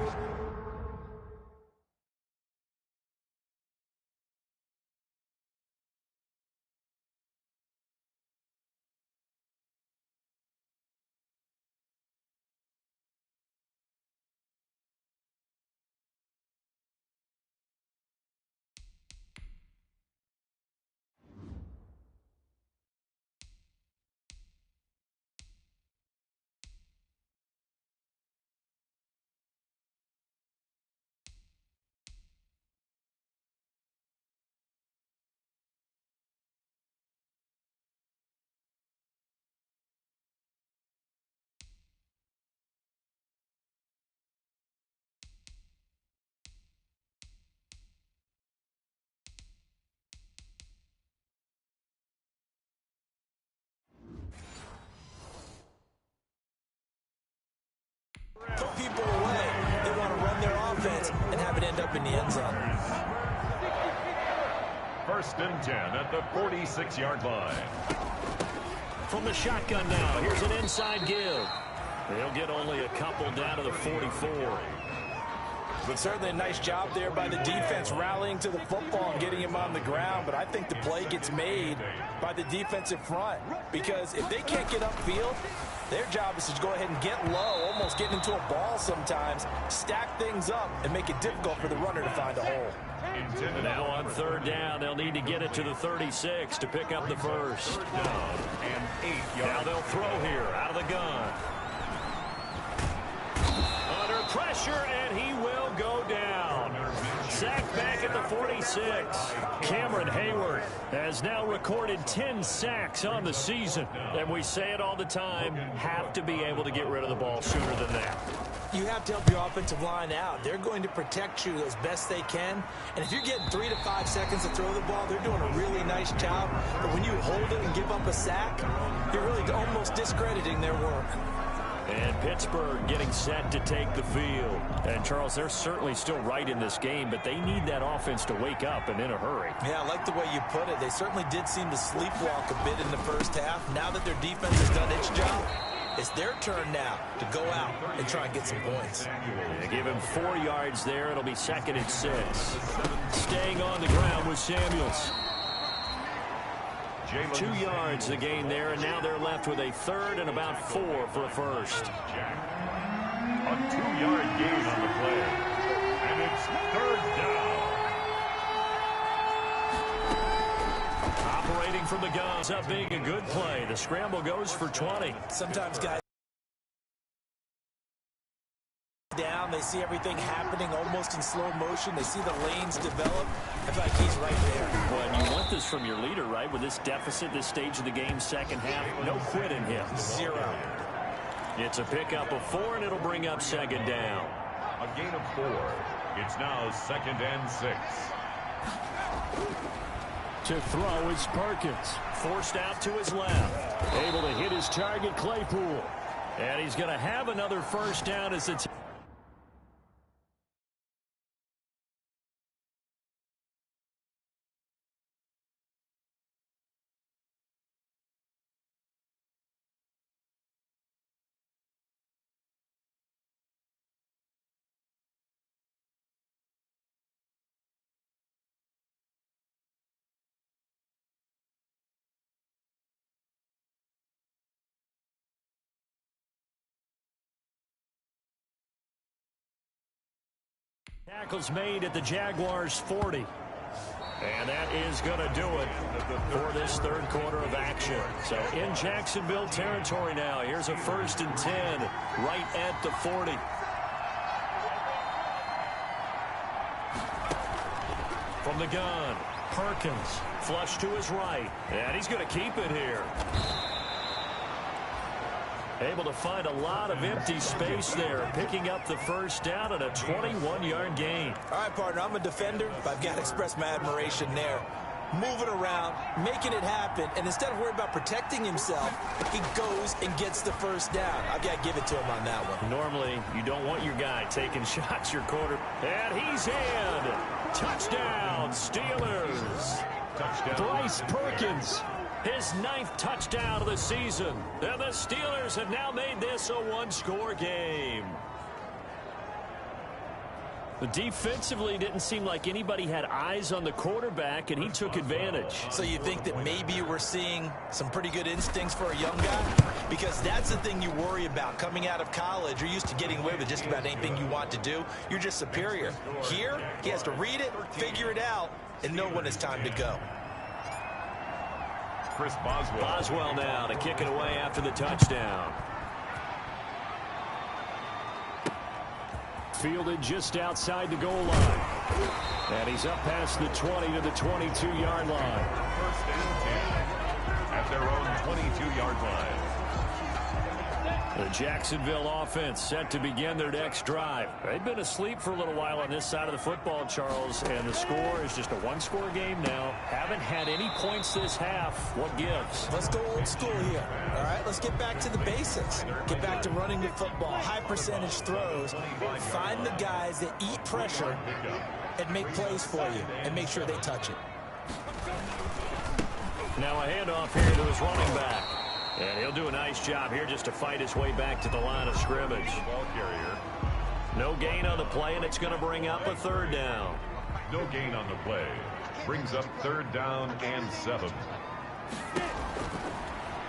Put people away. They want to run their offense and have it end up in the end zone. 1st and 10 at the 46-yard line. From the shotgun now, here's an inside give. They'll get only a couple down to the 44. But certainly a nice job there by the defense rallying to the football and getting him on the ground. But I think the play gets made by the defensive front because if they can't get upfield, their job is to go ahead and get low, almost getting into a ball sometimes, stack things up, and make it difficult for the runner to find a hole. Now on 3rd down, they'll need to get it to the 36 to pick up the first. And 8 yards. Now they'll throw here out of the gun. Under pressure, and he will go down. sack back at the 46. Cameron Hayward has now recorded 10 sacks on the season. And we say it all the time, have to be able to get rid of the ball sooner than that. You have to help your offensive line out. They're going to protect you as best they can. And if you're getting 3 to 5 seconds to throw the ball, they're doing a really nice job. But when you hold it and give up a sack, you're really almost discrediting their work. And Pittsburgh getting set to take the field. And, Charles, they're certainly still right in this game, but they need that offense to wake up and in a hurry. Yeah, I like the way you put it. They certainly did seem to sleepwalk a bit in the first half. Now that their defense has done its job, it's their turn now to go out and try and get some points. They give him 4 yards there. It'll be 2nd and 6. Staying on the ground with Samuels. 2 yards the gain there, and now they're left with a 3rd and about 4 for a first. A 2-yard gain on the play. And it's 3rd down. Operating from the gun. Ends up being a good play. The scramble goes for 20. Sometimes guys down, they see everything happening almost in slow motion. They see the lanes develop. I feel like he's right there. Well, and you want this from your leader, right? With this deficit, this stage of the game, second half, no quit in him. 0. It's a pickup of 4, and it'll bring up 2nd down. A gain of 4. It's now 2nd and 6. To throw is Perkins. Forced out to his left. Able to hit his target, Claypool. And he's going to have another first down as it's... Tackles made at the Jaguars 40. And that is going to do it for this 3rd quarter of action. So in Jacksonville territory now. Here's a 1st and 10 right at the 40. From the gun, Perkins flush to his right. And he's going to keep it here. Able to find a lot of empty space there, picking up the first down and a 21-yard gain. All right, partner, I'm a defender, but I've got to express my admiration there. Moving around, making it happen, and instead of worrying about protecting himself, he goes and gets the first down. I've got to give it to him on that one. Normally, you don't want your guy taking shots, your quarter. And he's in. Touchdown, Steelers. Touchdown. Bryce Perkins. His 9th touchdown of the season. And the Steelers have now made this a 1-score game. Defensively, didn't seem like anybody had eyes on the quarterback, and he took advantage. So you think that maybe we're seeing some pretty good instincts for a young guy? Because that's the thing you worry about. Coming out of college, you're used to getting away with just about anything you want to do. You're just superior. Here, he has to read it, figure it out, and know when it's time to go. Chris Boswell. Boswell now to kick it away after the touchdown. Fielded just outside the goal line. And he's up past the 20 to the 22-yard line. 1st and 10 at their own 22-yard line. The Jacksonville offense set to begin their next drive. They've been asleep for a little while on this side of the football, Charles, and the score is just a 1-score game now. Haven't had any points this half. What gives? Let's go old school here. All right, let's get back to the basics. Get back to running the football, high percentage throws. Find the guys that eat pressure and make plays for you and make sure they touch it. Now a handoff here to his running back. And he'll do a nice job here just to fight his way back to the line of scrimmage. Ball carrier. No gain on the play, and it's going to bring up a 3rd down. No gain on the play. Brings up 3rd down and 7.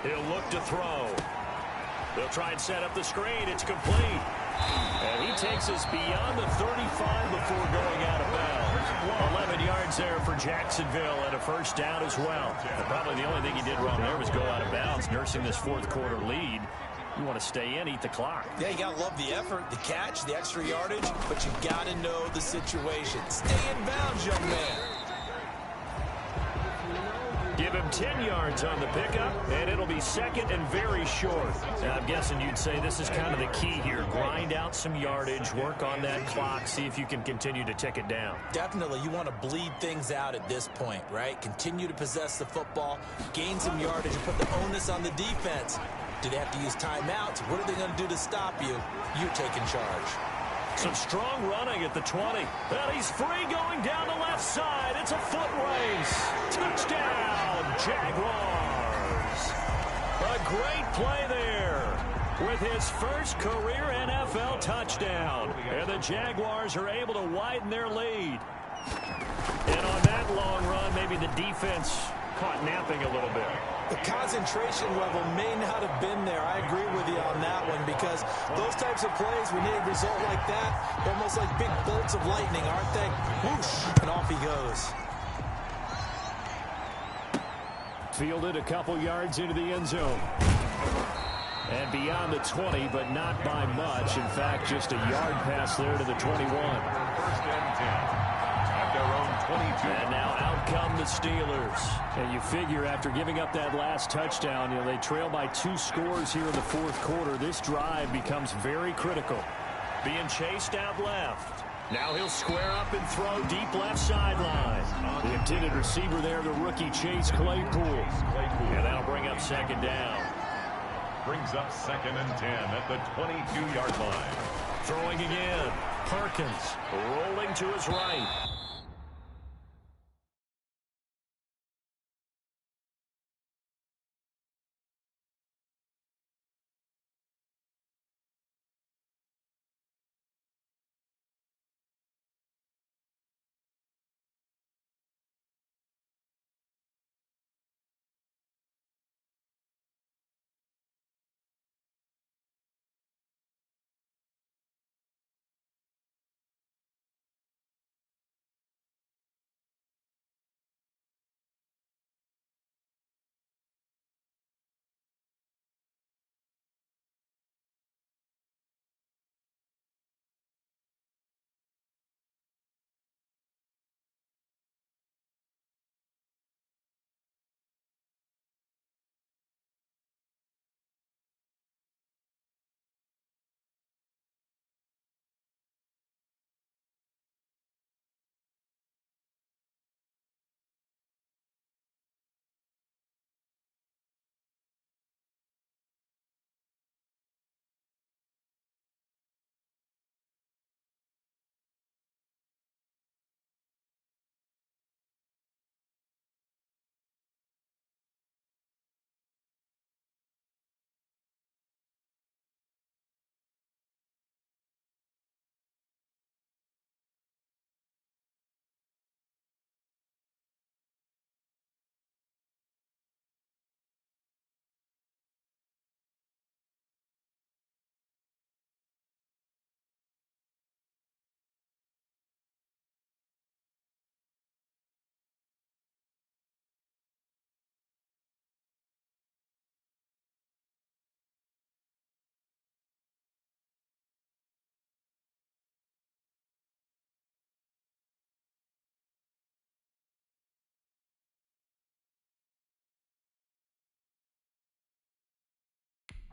He'll look to throw. They'll try and set up the screen. It's complete. And he takes us beyond the 35 before going out of bounds. 11 yards there for Jacksonville and a first down as well. And probably the only thing he did wrong there was go out of bounds, nursing this 4th quarter lead. You want to stay in, eat the clock. Yeah, you got to love the effort, the catch, the extra yardage, but you got to know the situation. Stay in bounds, young man. Give him 10 yards on the pickup, and it'll be second and very short. Now, I'm guessing you'd say this is kind of the key here. Grind out some yardage, work on that clock, see if you can continue to tick it down. Definitely, you want to bleed things out at this point, right? Continue to possess the football, gain some yardage, and put the onus on the defense. Do they have to use timeouts? What are they going to do to stop you? You're taking charge. Some strong running at the 20. And he's free going down the left side. It's a foot race. Touchdown, Jaguars. A great play there with his first career NFL touchdown. And the Jaguars are able to widen their lead. And on that long run, maybe the defense caught napping a little bit. The concentration level may not have been there. I agree with you on that one because those types of plays, when you need a result like that, they're almost like big bolts of lightning, aren't they? Whoosh, and off he goes. Fielded a couple yards into the end zone. And beyond the 20, but not by much. In fact, just a yard pass there to the 21. First and 10. At their own 22. And now out come the Steelers. And you figure after giving up that last touchdown, they trail by 2 scores here in the fourth quarter. This drive becomes very critical. Being chased out left. Now he'll square up and throw deep left sideline. The intended receiver there, the rookie Chase Claypool. And that'll bring up second down. Brings up second and 10 at the 22-yard line. Throwing again. Perkins rolling to his right.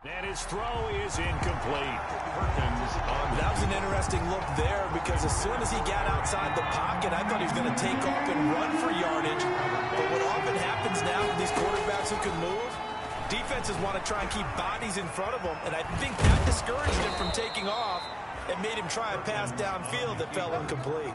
And his throw is incomplete. That was an interesting look there because as soon as he got outside the pocket, I thought he was going to take off and run for yardage. But what often happens now with these quarterbacks who can move, defenses want to try and keep bodies in front of them, and I think that discouraged him from taking off and made him try a pass downfield that fell incomplete.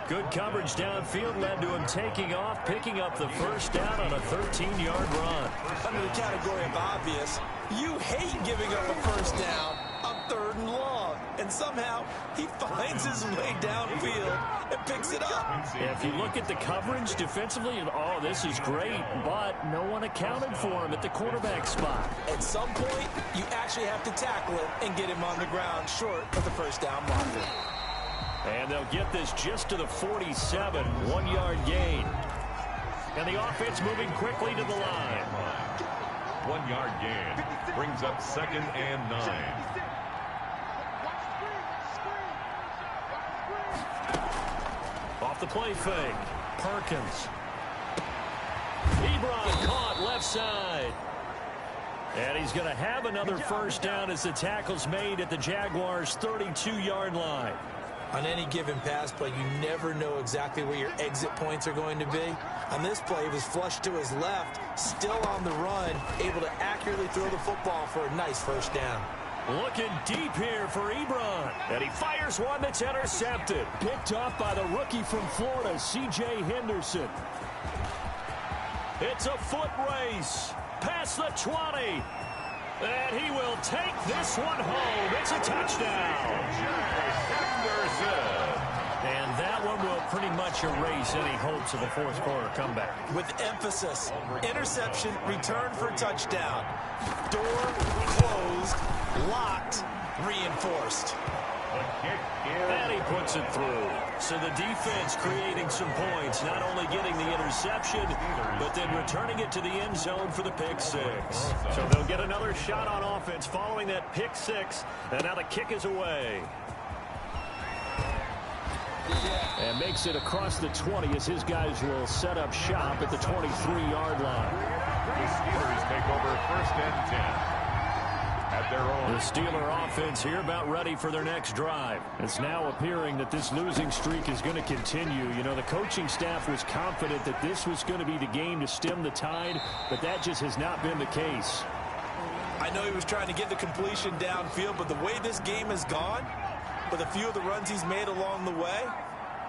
Good coverage downfield led to him taking off, picking up the first down on a 13-yard run. Under the category of obvious, you hate giving up a first down on 3rd and long. And somehow, he finds his way downfield and picks it up. Yeah, if you look at the coverage defensively, oh, this is great, but no one accounted for him at the quarterback spot. At some point, you actually have to tackle him and get him on the ground short of the first down marker. And they'll get this just to the 47, 1-yard gain. And the offense moving quickly to the line. 1-yard gain. Brings up 2nd and 9. Off the play fake. Perkins. Ebron caught left side. And he's going to have another first down as the tackle's made at the Jaguars' 32-yard line. On any given pass play, you never know exactly where your exit points are going to be. On this play, he was flushed to his left, still on the run, able to accurately throw the football for a nice first down. Looking deep here for Ebron. And he fires one that's intercepted. Picked off by the rookie from Florida, C.J. Henderson. It's a foot race. Past the 20. And he will take this one home. It's a touchdown. And that one will pretty much erase any hopes of a fourth quarter comeback. With emphasis, interception, return for touchdown. Door closed, locked, reinforced. And he puts it through. So the defense creating some points, not only getting the interception, but then returning it to the end zone for the pick six. So they'll get another shot on offense following that pick six, and now the kick is away. And makes it across the 20 as his guys will set up shop at the 23-yard line. The Steelers take over 1st and 10. At their own. The Steeler offense here about ready for their next drive. It's now appearing that this losing streak is going to continue. You know, the coaching staff was confident that this was going to be the game to stem the tide, but that just has not been the case. I know he was trying to get the completion downfield, but the way this game has gone, with a few of the runs he's made along the way,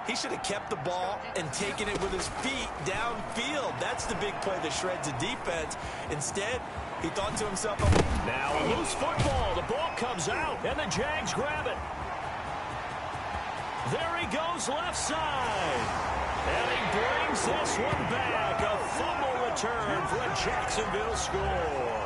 he should have kept the ball and taken it with his feet downfield. That's the big play that shreds a defense. Instead, he thought to himself, now a loose football. The ball comes out, and the Jags grab it. There he goes left side. And he brings this one back. A fumble return for a Jacksonville score.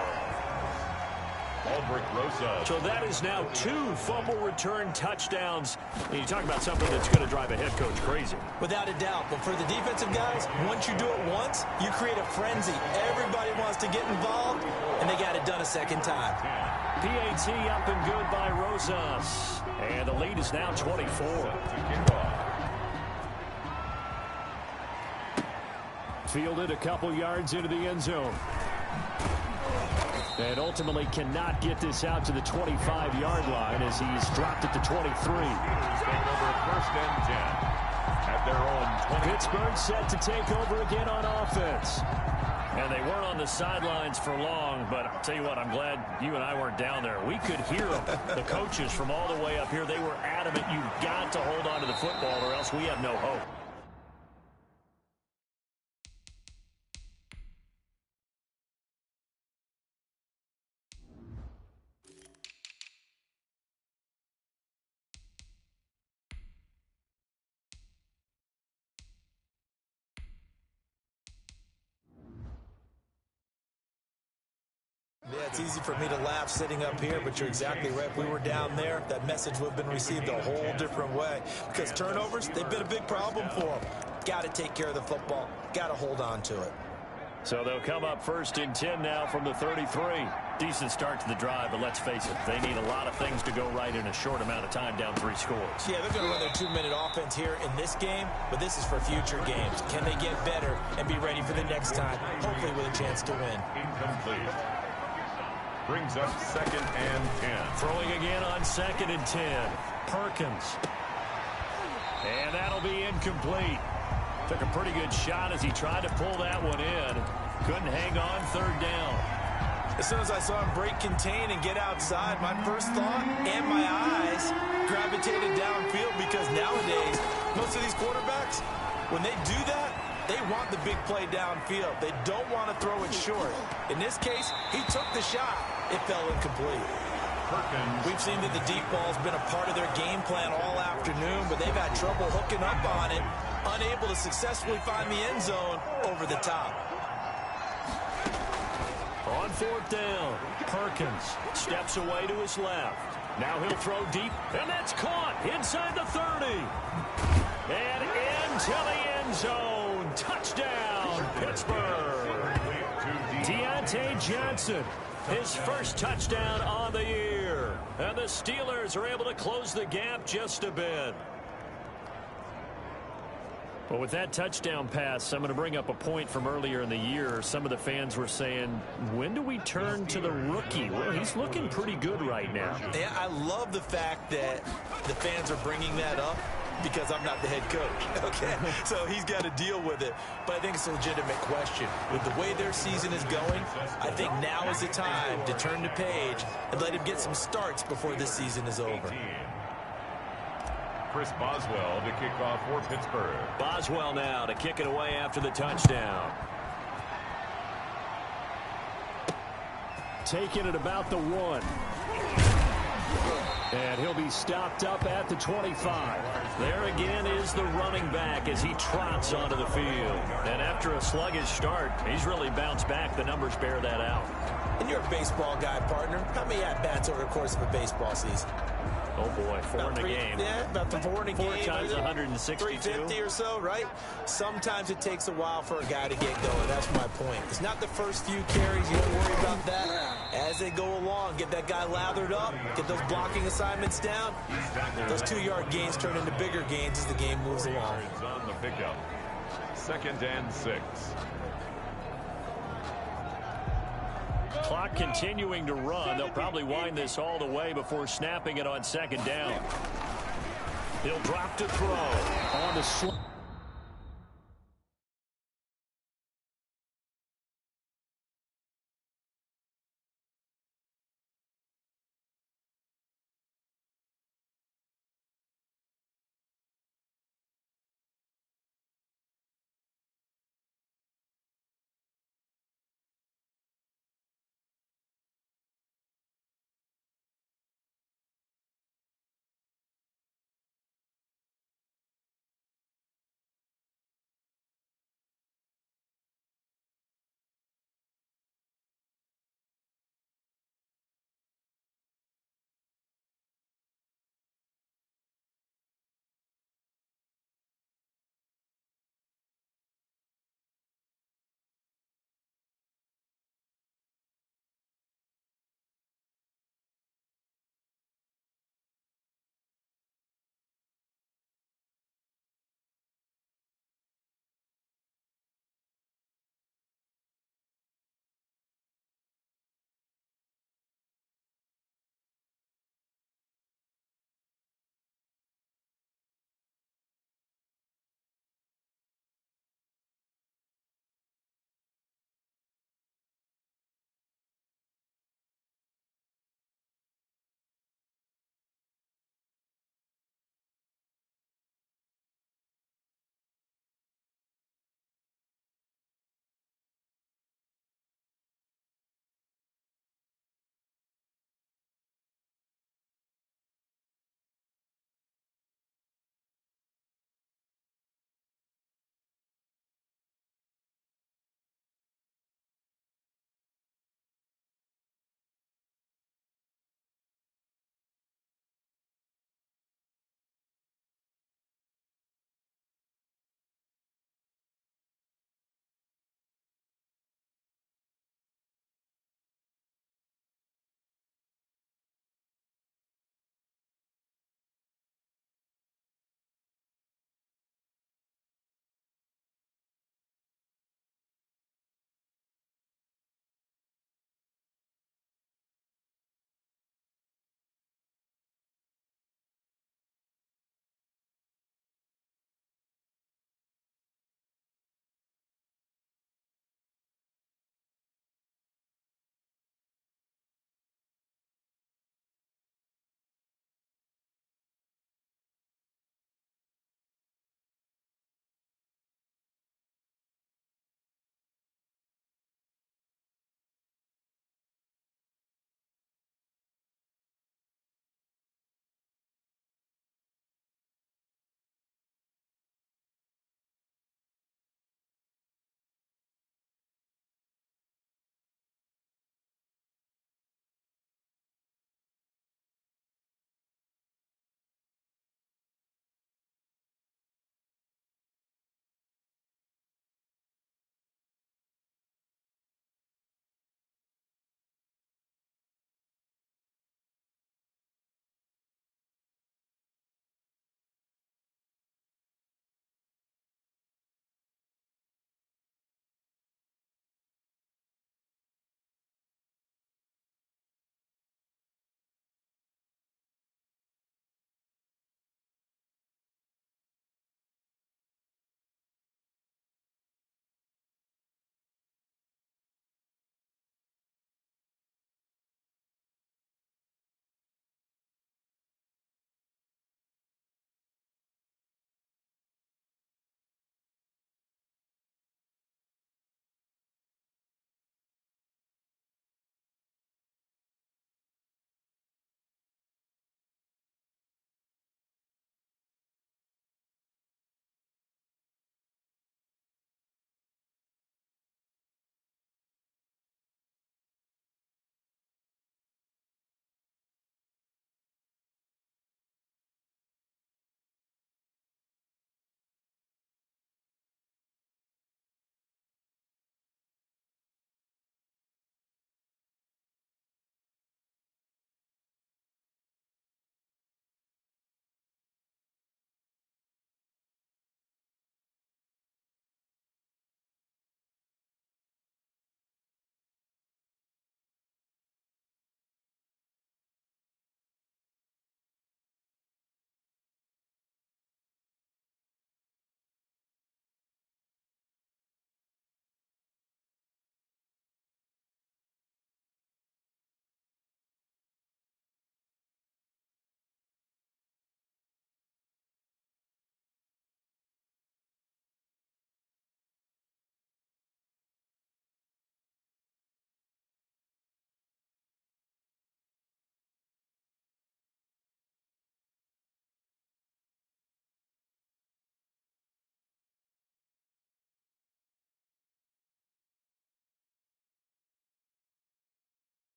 So that is now 2 fumble return touchdowns. And you talk about something that's going to drive a head coach crazy. Without a doubt. But for the defensive guys, once you do it once, you create a frenzy. Everybody wants to get involved, and they got it done a second time. PAT up and good by Rosas. And the lead is now 24. Fielded a couple yards into the end zone. And ultimately cannot get this out to the 25-yard line as he's dropped it to 23. Over 1st and 10 at their own 20. Pittsburgh set to take over again on offense. And they weren't on the sidelines for long, but I'll tell you what, I'm glad you and I weren't down there. We could hear the coaches from all the way up here. They were adamant, you've got to hold on to the football or else we have no hope. Yeah, it's easy for me to laugh sitting up here, but you're exactly right. If we were down there, that message would have been received a whole different way. Because turnovers, they've been a big problem for them. Got to take care of the football. Got to hold on to it. So they'll come up 1st and 10 now from the 33. Decent start to the drive, but let's face it, they need a lot of things to go right in a short amount of time, down 3 scores. Yeah, they're going to run their 2-minute offense here in this game, but this is for future games. Can they get better and be ready for the next time, hopefully with a chance to win? Incomplete. Brings up 2nd and 10. Throwing again on 2nd and 10. Perkins. And that'll be incomplete. Took a pretty good shot as he tried to pull that one in. Couldn't hang on 3rd down. As soon as I saw him break contain and get outside, my first thought and my eyes gravitated downfield because nowadays, most of these quarterbacks, when they do that, they want the big play downfield. They don't want to throw it short. In this case, he took the shot. It fell incomplete. Perkins. We've seen that the deep ball's been a part of their game plan all afternoon, but they've had trouble hooking up on it, unable to successfully find the end zone over the top. On 4th down, Perkins steps away to his left. Now he'll throw deep, and that's caught inside the 30. And into the end zone. Touchdown, Pittsburgh. Deontay Diontae Johnson, his first touchdown on the year. And the Steelers are able to close the gap just a bit. Well, with that touchdown pass, I'm going to bring up a point from earlier in the year. Some of the fans were saying, when do we turn to the rookie? Well, he's looking pretty good right now. Yeah, I love the fact that the fans are bringing that up because I'm not the head coach. Okay, so he's got to deal with it. But I think it's a legitimate question. With the way their season is going, I think now is the time to turn the page and let him get some starts before this season is over. Chris Boswell to kick off for Pittsburgh. Boswell now to kick it away after the touchdown. Taking it about the 1. And he'll be stopped up at the 25. There again is the running back as he trots onto the field. And after a sluggish start, he's really bounced back. The numbers bear that out. And you're a baseball guy, partner. How many at-bats over the course of a baseball season? Oh, boy, 4 in a game. Yeah, about the 4 in a game. 4 times 162. 350 or so, right? Sometimes it takes a while for a guy to get going. That's my point. It's not the first few carries. You don't worry about that. As they go along, get that guy lathered up, get those blocking assignments down. Those 2-yard gains turn into bigger gains as the game moves along. On the pickup. 2nd and 6. Clock continuing to run. They'll probably wind this all the way before snapping it on 2nd down. He'll drop to throw on the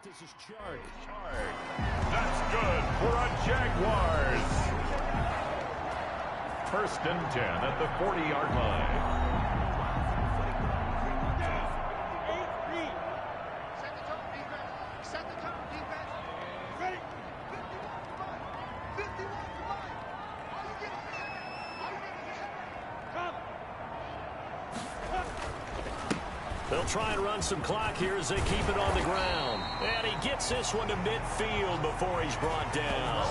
set. This is Chark. That's good for a Jaguars. 1st and 10 at the 40-yard line. They'll try and run some clock here as they keep it on the ground. And he gets this one to midfield before he's brought down.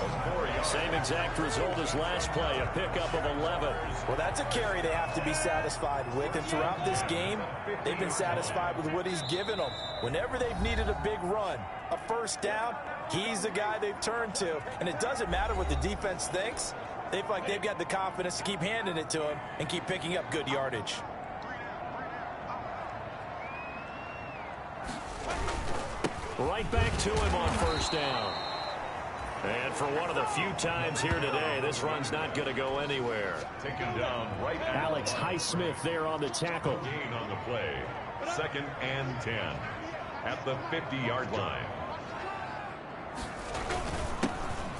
Same exact result as last play, a pickup of 11. Well, that's a carry they have to be satisfied with. And throughout this game, they've been satisfied with what he's given them. Whenever they've needed a big run, a first down, he's the guy they've turned to. And it doesn't matter what the defense thinks. They feel like they've got the confidence to keep handing it to him and keep picking up good yardage. Right back to him on first down. And for one of the few times here today, this run's not going to go anywhere. Taken down right at Alex Highsmith there on the tackle. Gain on the play. 2nd and 10 at the 50-yard line.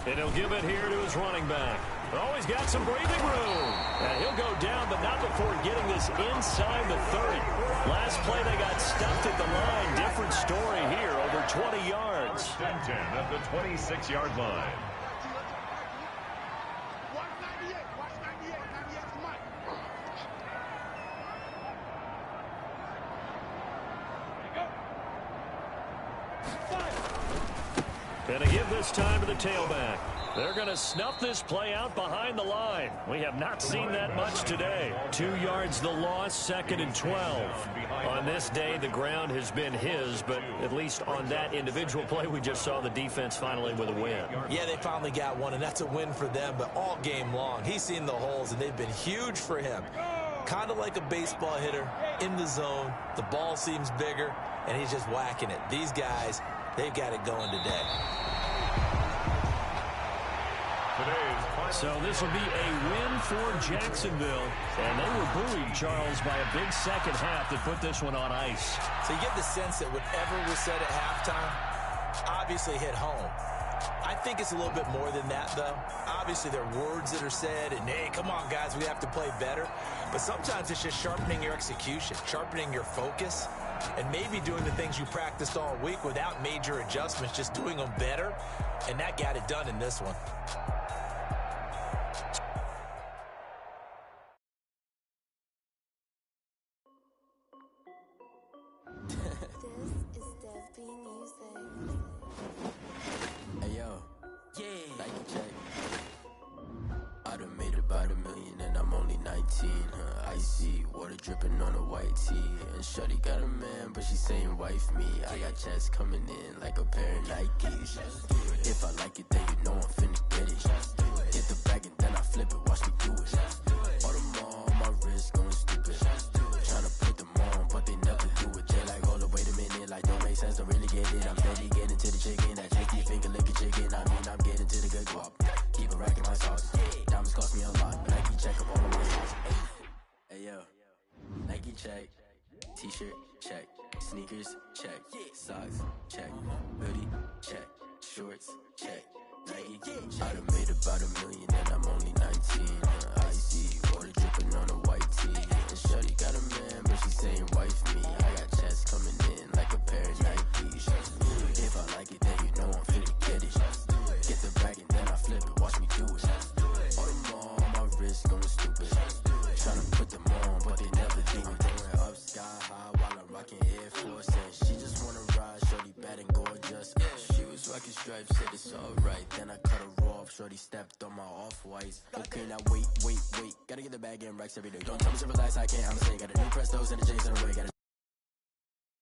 And he'll give it here to his running back. Oh, he's got some breathing room. And he'll go down, but not before getting this inside the 30. Last play, they got stuffed at the line. Different story here, over 20 yards. 1st and 10 at the 26-yard line. And to give this time to the tailback. They're going to snuff this play out behind the line. We have not seen that much today. 2 yards the loss, 2nd and 12. On this day, the ground has been his, but at least on that individual play, we just saw the defense finally with a win. Yeah, they finally got one, and that's a win for them, but all game long, he's seen the holes, and they've been huge for him. Kind of like a baseball hitter in the zone. The ball seems bigger, and he's just whacking it. These guys, they've got it going today. So this will be a win for Jacksonville. And they were buoyed, Charles, by a big second half that put this one on ice. So you get the sense that whatever was said at halftime obviously hit home. I think it's a little bit more than that, though. Obviously, there are words that are said, and, hey, come on, guys, we have to play better. But sometimes it's just sharpening your execution, sharpening your focus, and maybe doing the things you practiced all week without major adjustments, just doing them better, and that got it done in this one. Dripping on a white tee, and shorty got a man, but she saying wife me. I got checks coming in like a pair of Nikes. If I like it, then you know I'm finna get it. Hit the bag and then I flip it, watch me do it. All them on my wrist going stupid. Tryna put them on, but they never do it. They like, hold up, wait a minute, like don't make sense, don't really get it. I'm steady getting to the chicken, that tricky finger licking chicken. I mean, I'm getting to the good guap. Keep it racking my sauce. Diamonds cost me a lot, but I keep check up all of my sauce. Hey yo. Nike check, t-shirt check, sneakers check, socks check, hoodie check, shorts check, Nike. I done made about $1 million and I'm only 19. Icy water dripping on a white tee. And shorty got a man, but she saying wife me. I got checks coming in like a pair of Nikes. If I like it, then you know I'm finna get it. Get the bag and then I flip it, watch me do it. All them on my wrist going stupid. Tryna put them on, but they never do it. Going up sky high while I'm rocking Air Force. And she just wanna ride, shorty bad and gorgeous. She was rocking stripes, said it's alright. Then I cut her off, shorty stepped on my off-whites. Okay, now wait. Gotta get the bag and racks every day. Don't tell me to relax, I can't, I'm saying. Got a new Prestos and the J's in the way. Got a